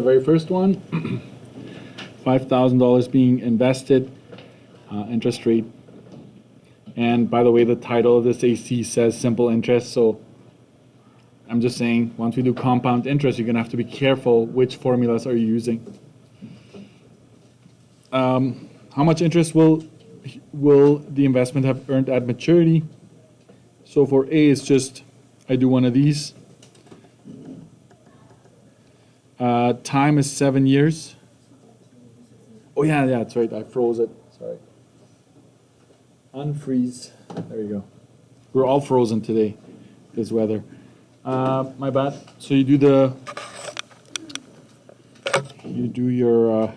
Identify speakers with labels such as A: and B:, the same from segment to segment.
A: very first one, $5,000 being invested, interest rate. And by the way, the title of this AC says simple interest, so I'm just saying, once we do compound interest, you're going to have to be careful which formulas are you using. How much interest will the investment have earned at maturity? So for A, it's just, I do one of these. Time is 7 years. Oh yeah, that's right, I froze it, sorry. Unfreeze, there you go. We're all frozen today, this weather. My bad. So you do your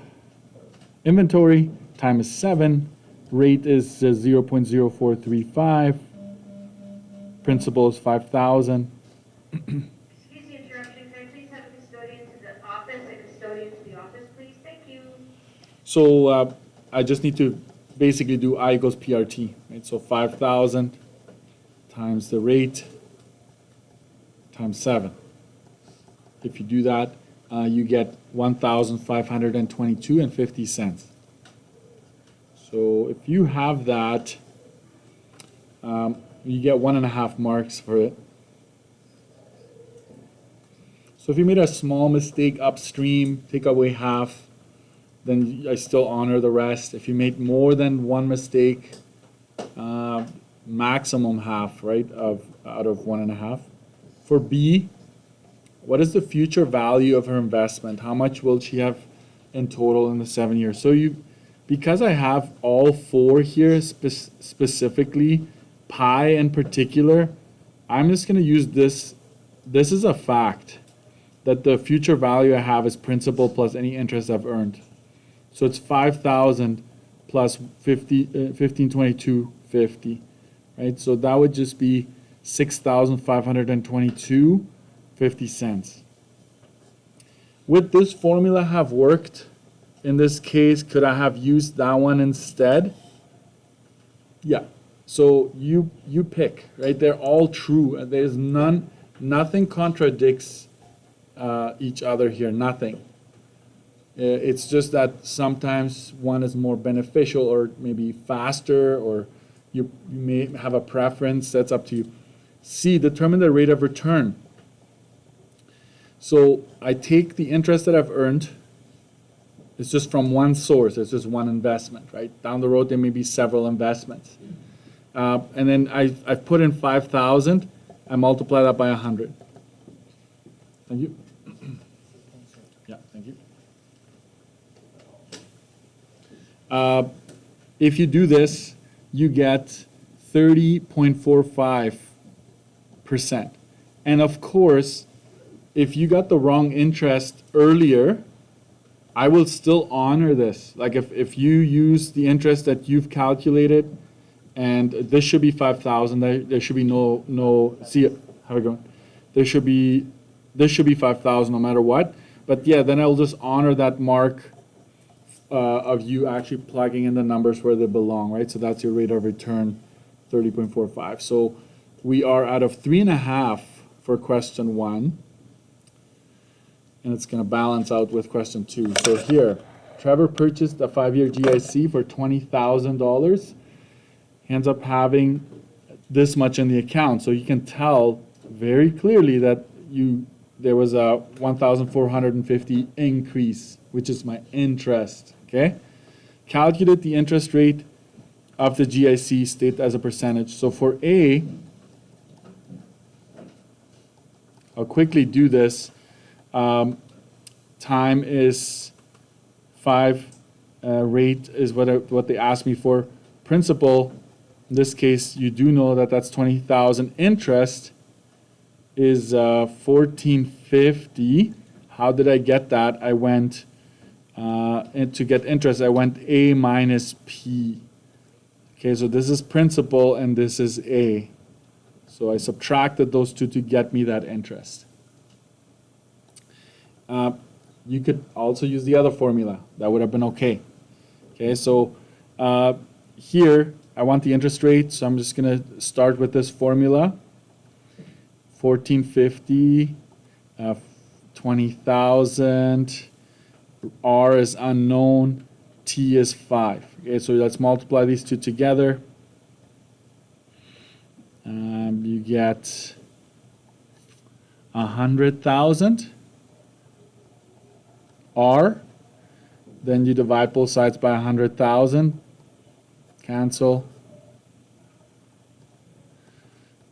A: inventory. Time is 7. Rate is 0.0435. Principal is 5,000.
B: Excuse the interruption. Can I please have a custodian to the office, a custodian to the office, please? Thank you.
A: So I just need to basically do I equals PRT, right? So 5,000 times the rate times 7. If you do that, you get 1,522.50. So if you have that, you get 1.5 marks for it. So if you made a small mistake upstream, take away half, then I still honor the rest. If you made more than one mistake, maximum half, right, out of 1.5. For B, what is the future value of her investment? How much will she have in total in the 7 years? So because I have all 4 here, specifically, pi in particular, I'm just going to use this. This is a fact that the future value I have is principal plus any interest I've earned. So it's 5,000 plus 1522.50, right? So that would just be 6,522.50. Would this formula have worked in this case? Could I have used that one instead? Yeah. So you pick, right? They're all true. There's nothing contradicts each other here. Nothing. It's just that sometimes one is more beneficial or maybe faster, or you may have a preference. That's up to you. C, determine the rate of return. So I take the interest that I've earned. It's just from one source. It's just one investment, right? Down the road, there may be several investments. And then I've put in 5,000. I multiply that by 100. Thank you. Yeah, thank you. If you do this, you get 30.45%. And of course, if you got the wrong interest earlier, I will still honor this. Like if you use the interest that you've calculated, and this should be 5,000, there should be no see how we going? This should be 5,000 no matter what. But yeah, then I'll just honor that mark of you actually plugging in the numbers where they belong, right? So that's your rate of return, 30.45. So we are out of 3.5 for question 1. And it's going to balance out with question 2. So here, Trevor purchased a 5-year GIC for $20,000. He ends up having this much in the account. So you can tell very clearly that there was a 1,450 increase, which is my interest. Okay? Calculate the interest rate of the GIC, state as a percentage. So for A, I'll quickly do this. Time is 5. Rate is what they asked me for. Principal, in this case, you do know that that's 20,000. Interest is 1450. How did I get that? I went, and to get interest, I went A minus P. Okay, so this is principal and this is A. So I subtracted those two to get me that interest. You could also use the other formula. That would have been okay. Okay, so here I want the interest rate, so I'm just going to start with this formula. 1450, 20,000 R is unknown, T is 5. Okay, so let's multiply these two together. You get 100,000 R. Then you divide both sides by 100,000. Cancel.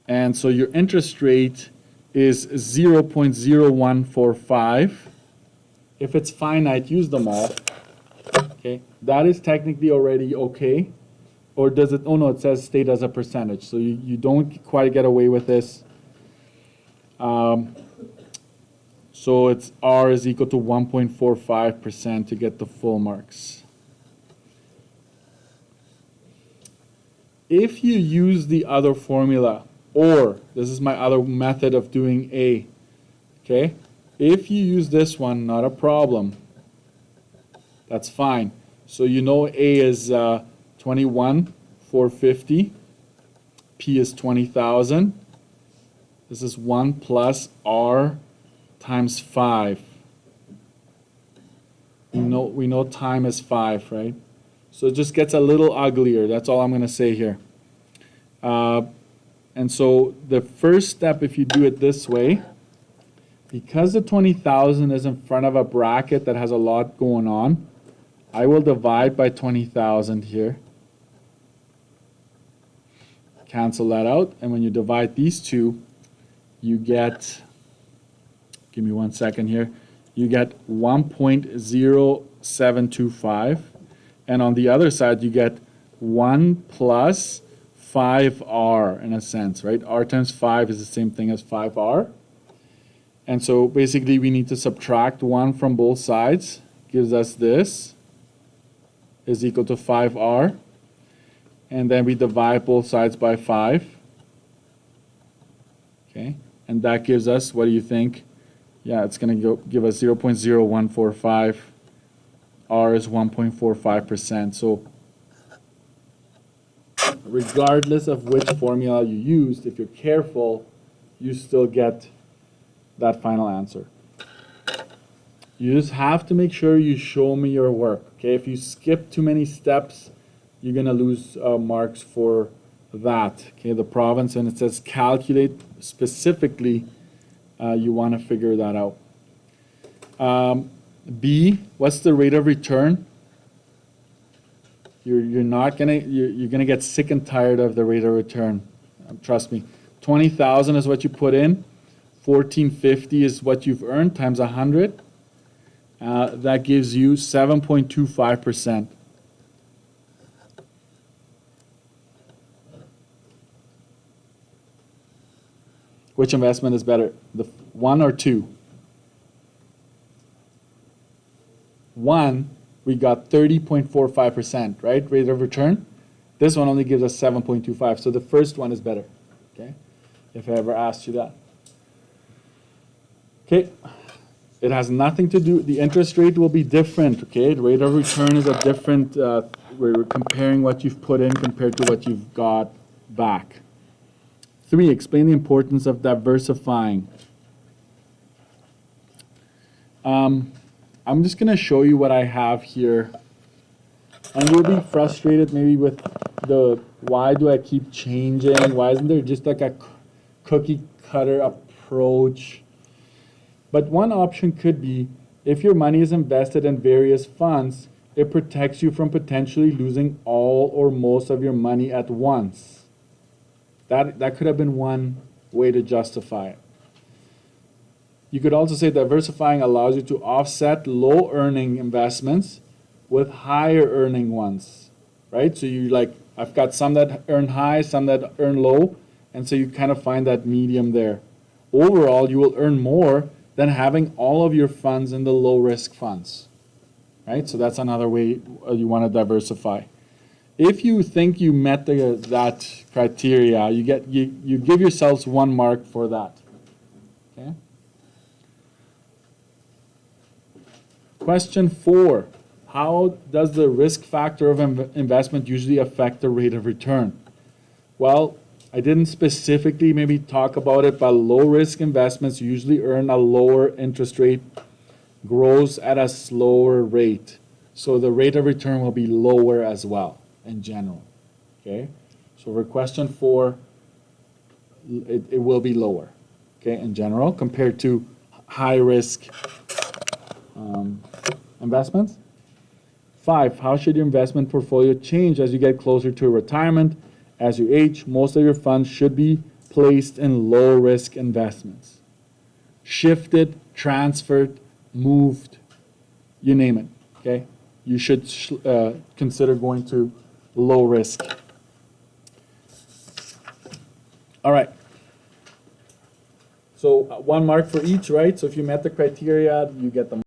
A: And so your interest rate is 0.0145. If it's finite, use them all. Okay, that is technically already okay. Or does it? Oh no, it says state as a percentage. So you don't quite get away with this. So it's R is equal to 1.45% to get the full marks. If you use the other formula, or this is my other method of doing A, okay? If you use this one, not a problem. That's fine. So you know A is 21,450. P is 20,000. This is 1 plus R times 5. We know time is 5, right? So it just gets a little uglier. That's all I'm going to say here. And so the first step, if you do it this way, because the 20,000 is in front of a bracket that has a lot going on, I will divide by 20,000 here. Cancel that out. And when you divide these two, you get, give me 1 second here, you get 1.0725. And on the other side, you get 1 plus 5R in a sense, right? R times 5 is the same thing as 5R. And so basically we need to subtract 1 from both sides. Gives us this is equal to 5R. And then we divide both sides by 5. Okay, and that gives us, what do you think? Yeah, it's going to give us 0.0145. R is 1.45%. So regardless of which formula you used, if you're careful, you still get that final answer. You just have to make sure you show me your work. Okay, if you skip too many steps, you're going to lose marks for that. Okay, the province, and it says calculate specifically, you want to figure that out. B, what's the rate of return? You're gonna get sick and tired of the rate of return. Trust me. 20,000 is what you put in. 1450 is what you've earned times 100. That gives you 7.25%. Which investment is better, the 1 or 2? 1, we got 30.45%, right? Rate of return. This one only gives us 7.25, so the first one is better, okay? If I ever asked you that. Okay, it has nothing to do, the interest rate will be different, okay? The rate of return is a different, we're comparing what you've put in compared to what you've got back. 3, explain the importance of diversifying. I'm just going to show you what I have here. And you'll be frustrated maybe with the, why do I keep changing? Why isn't there just like a cookie cutter approach? But one option could be, if your money is invested in various funds, it protects you from potentially losing all or most of your money at once. That could have been one way to justify it. You could also say diversifying allows you to offset low earning investments with higher earning ones, right? So you like, I've got some that earn high, some that earn low, and so you kind of find that medium there. Overall, you will earn more than having all of your funds in the low risk funds, right? So that's another way you want to diversify. If you think you met that criteria, you give yourselves 1 mark for that, okay? Question 4, how does the risk factor of investment usually affect the rate of return? Well, I didn't specifically maybe talk about it, but low risk investments usually earn a lower interest rate grows at a slower rate. So the rate of return will be lower as well in general. Okay? So for question 4, it will be lower, okay, in general, compared to high risk investments. 5, how should your investment portfolio change as you get closer to retirement? As you age, most of your funds should be placed in low risk investments. Shifted, transferred, moved, you name it, okay? You should consider going to low risk. All right. So 1 mark for each, right? So if you met the criteria, you get the